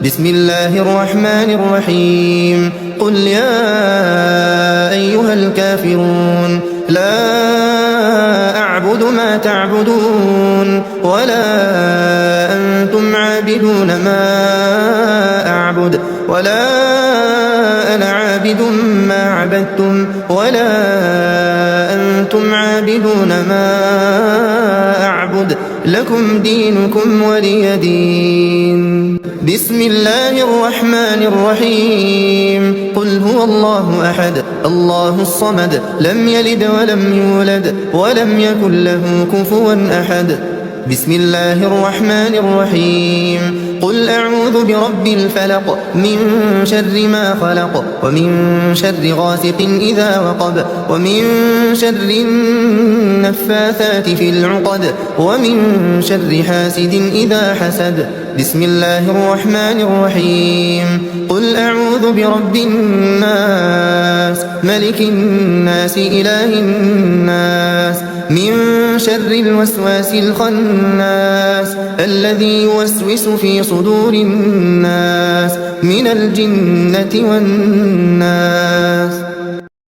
بسم الله الرحمن الرحيم قل يا أيها الكافرون لا أعبد ما تعبدون ولا أنتم عابدون ما أعبد ولا أنا عابد ما عبدتم ولا أنتم عابدون ما أعبد لكم دينكم ولي دين. بسم الله الرحمن الرحيم قل هو الله أحد الله الصمد لم يلد ولم يولد ولم يكن له كفوا أحد. بسم الله الرحمن الرحيم قل أعوذ برب الفلق من شر ما خلق ومن شر غاسق إذا وقب ومن شر النفاثات في العقد ومن شر حاسد إذا حسد. بسم الله الرحمن الرحيم قل أعوذ برب الناس ملك الناس إله الناس من شر الوسواس الخناس الذي يوسوس في صدور الناس من الجنة والناس.